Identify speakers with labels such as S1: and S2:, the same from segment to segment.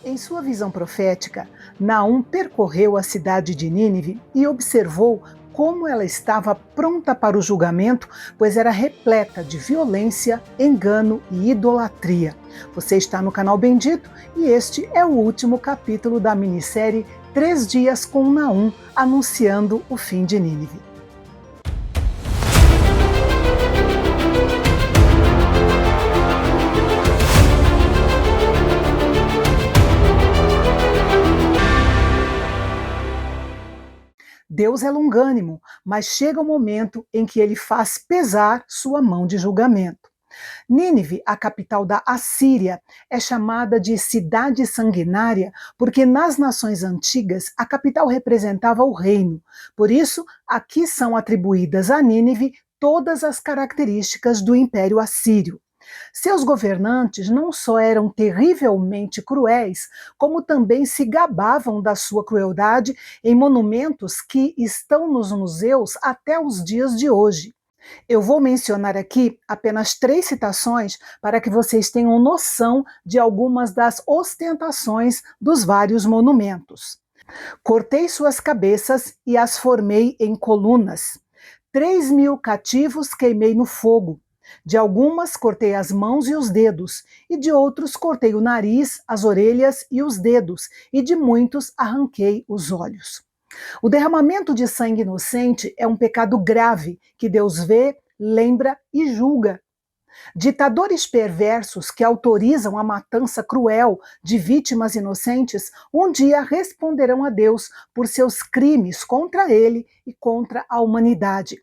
S1: Em sua visão profética, Naum percorreu a cidade de Nínive e observou como ela estava pronta para o julgamento, pois era repleta de violência, engano e idolatria. Você está no canal Bendito e este é o último capítulo da minissérie 3 Dias com Naum, anunciando o fim de Nínive. Deus é longânimo, mas chega o momento em que ele faz pesar sua mão de julgamento. Nínive, a capital da Assíria, é chamada de cidade sanguinária porque nas nações antigas a capital representava o reino. Por isso, aqui são atribuídas a Nínive todas as características do Império Assírio. Seus governantes não só eram terrivelmente cruéis, como também se gabavam da sua crueldade em monumentos que estão nos museus até os dias de hoje. Eu vou mencionar aqui apenas 3 citações para que vocês tenham noção de algumas das ostentações dos vários monumentos. Cortei suas cabeças e as formei em colunas. 3.000 cativos queimei no fogo. De algumas cortei as mãos e os dedos, e de outros cortei o nariz, as orelhas e os dedos, e de muitos arranquei os olhos. O derramamento de sangue inocente é um pecado grave que Deus vê, lembra e julga. Ditadores perversos que autorizam a matança cruel de vítimas inocentes um dia responderão a Deus por seus crimes contra ele e contra a humanidade.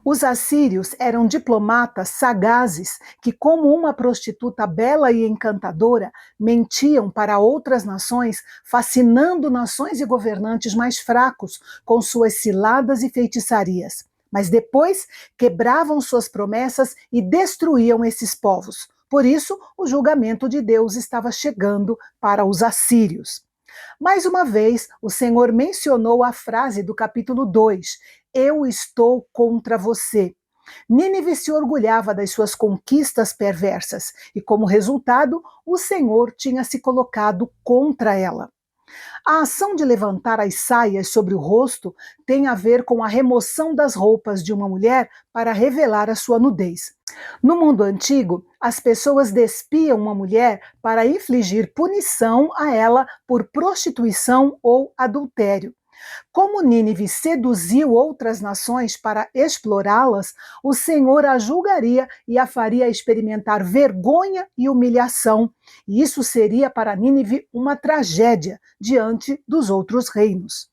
S1: Os assírios eram diplomatas sagazes que, como uma prostituta bela e encantadora, mentiam para outras nações, fascinando nações e governantes mais fracos com suas ciladas e feitiçarias. Mas depois quebravam suas promessas e destruíam esses povos. Por isso, o julgamento de Deus estava chegando para os assírios. Mais uma vez, o Senhor mencionou a frase do capítulo 2: Eu estou contra você. Nínive se orgulhava das suas conquistas perversas e, como resultado, o Senhor tinha se colocado contra ela. A ação de levantar as saias sobre o rosto tem a ver com a remoção das roupas de uma mulher para revelar a sua nudez. No mundo antigo, as pessoas despiam uma mulher para infligir punição a ela por prostituição ou adultério. Como Nínive seduziu outras nações para explorá-las, o Senhor a julgaria e a faria experimentar vergonha e humilhação. E isso seria para Nínive uma tragédia diante dos outros reinos.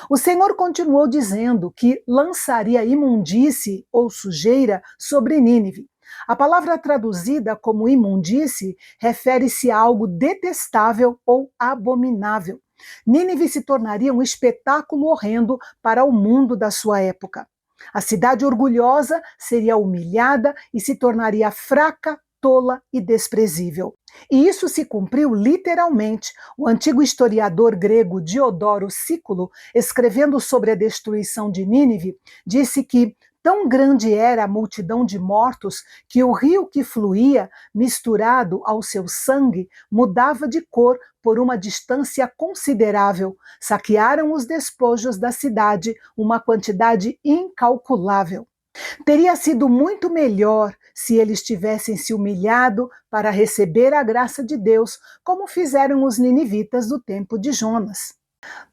S1: O Senhor continuou dizendo que lançaria imundície ou sujeira sobre Nínive. A palavra traduzida como imundície refere-se a algo detestável ou abominável. Nínive se tornaria um espetáculo horrendo para o mundo da sua época. A cidade orgulhosa seria humilhada e se tornaria fraca, tola e desprezível. E isso se cumpriu literalmente. O antigo historiador grego Diodoro Sículo, escrevendo sobre a destruição de Nínive, disse que tão grande era a multidão de mortos que o rio que fluía, misturado ao seu sangue, mudava de cor por uma distância considerável. Saquearam os despojos da cidade, uma quantidade incalculável. Teria sido muito melhor se eles tivessem se humilhado para receber a graça de Deus, como fizeram os ninivitas do tempo de Jonas.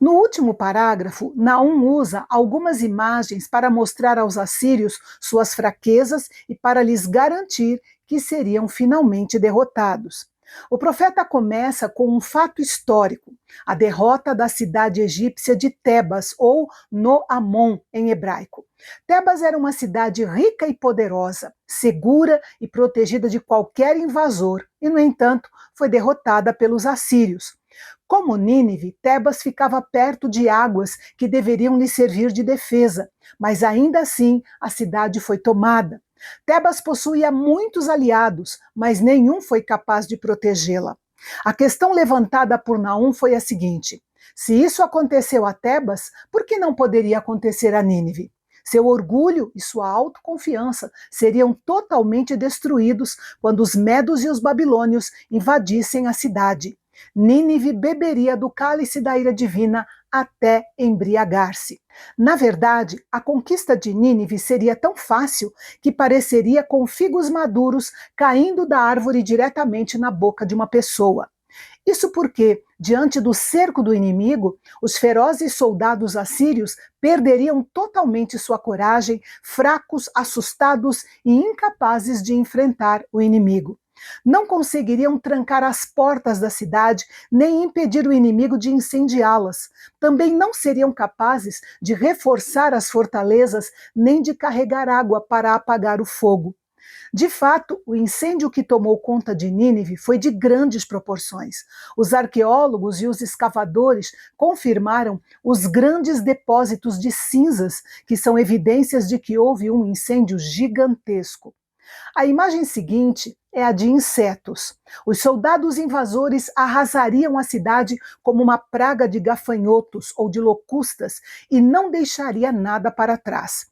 S1: No último parágrafo, Naum usa algumas imagens para mostrar aos assírios suas fraquezas e para lhes garantir que seriam finalmente derrotados. O profeta começa com um fato histórico, a derrota da cidade egípcia de Tebas, ou No-Amon em hebraico. Tebas era uma cidade rica e poderosa, segura e protegida de qualquer invasor, e, no entanto, foi derrotada pelos assírios. Como Nínive, Tebas ficava perto de águas que deveriam lhe servir de defesa, mas ainda assim a cidade foi tomada. Tebas possuía muitos aliados, mas nenhum foi capaz de protegê-la. A questão levantada por Naum foi a seguinte: se isso aconteceu a Tebas, por que não poderia acontecer a Nínive? Seu orgulho e sua autoconfiança seriam totalmente destruídos quando os medos e os babilônios invadissem a cidade. Nínive beberia do cálice da ira divina até embriagar-se. Na verdade, a conquista de Nínive seria tão fácil que pareceria com figos maduros caindo da árvore diretamente na boca de uma pessoa. Isso porque, diante do cerco do inimigo, os ferozes soldados assírios perderiam totalmente sua coragem, fracos, assustados e incapazes de enfrentar o inimigo. Não conseguiriam trancar as portas da cidade, nem impedir o inimigo de incendiá-las. Também não seriam capazes de reforçar as fortalezas, nem de carregar água para apagar o fogo. De fato, o incêndio que tomou conta de Nínive foi de grandes proporções. Os arqueólogos e os escavadores confirmaram os grandes depósitos de cinzas, que são evidências de que houve um incêndio gigantesco. A imagem seguinte é a de insetos. Os soldados invasores arrasariam a cidade como uma praga de gafanhotos ou de locustas e não deixaria nada para trás.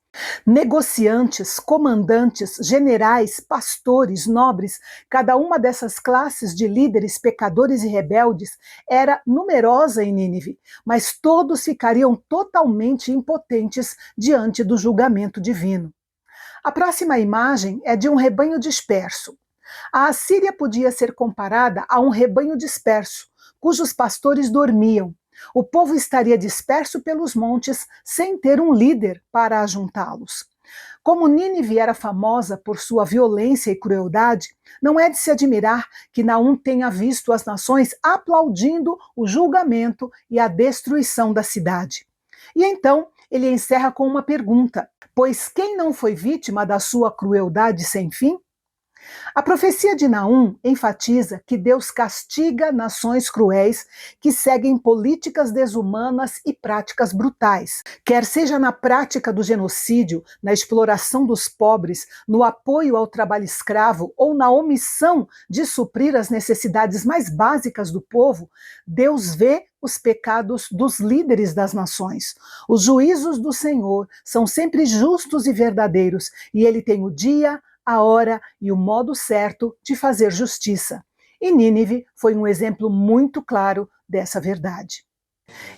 S1: Negociantes, comandantes, generais, pastores, nobres, cada uma dessas classes de líderes pecadores e rebeldes era numerosa em Nínive, mas todos ficariam totalmente impotentes diante do julgamento divino. A próxima imagem é de um rebanho disperso. A Assíria podia ser comparada a um rebanho disperso, cujos pastores dormiam. O povo estaria disperso pelos montes sem ter um líder para ajuntá-los. Como Nínive era famosa por sua violência e crueldade, não é de se admirar que Naum tenha visto as nações aplaudindo o julgamento e a destruição da cidade. E então ele encerra com uma pergunta: pois quem não foi vítima da sua crueldade sem fim? A profecia de Naum enfatiza que Deus castiga nações cruéis que seguem políticas desumanas e práticas brutais, quer seja na prática do genocídio, na exploração dos pobres, no apoio ao trabalho escravo ou na omissão de suprir as necessidades mais básicas do povo. Deus vê os pecados dos líderes das nações. Os juízos do Senhor são sempre justos e verdadeiros, e ele tem o dia, a hora e o modo certo de fazer justiça. E Nínive foi um exemplo muito claro dessa verdade.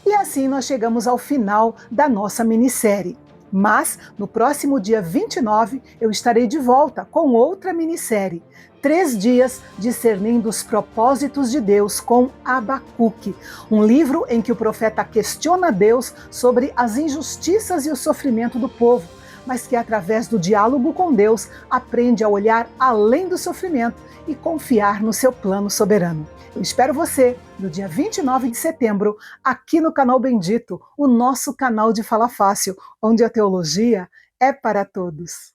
S1: E assim nós chegamos ao final da nossa minissérie. Mas, no próximo dia 29, eu estarei de volta com outra minissérie. 3 dias discernindo os propósitos de Deus com Abacuque, um livro em que o profeta questiona Deus sobre as injustiças e o sofrimento do povo, mas que através do diálogo com Deus aprende a olhar além do sofrimento e confiar no seu plano soberano. Eu espero você no dia 29 de setembro, aqui no Canal Bendito, o nosso canal de Fala Fácil, onde a teologia é para todos.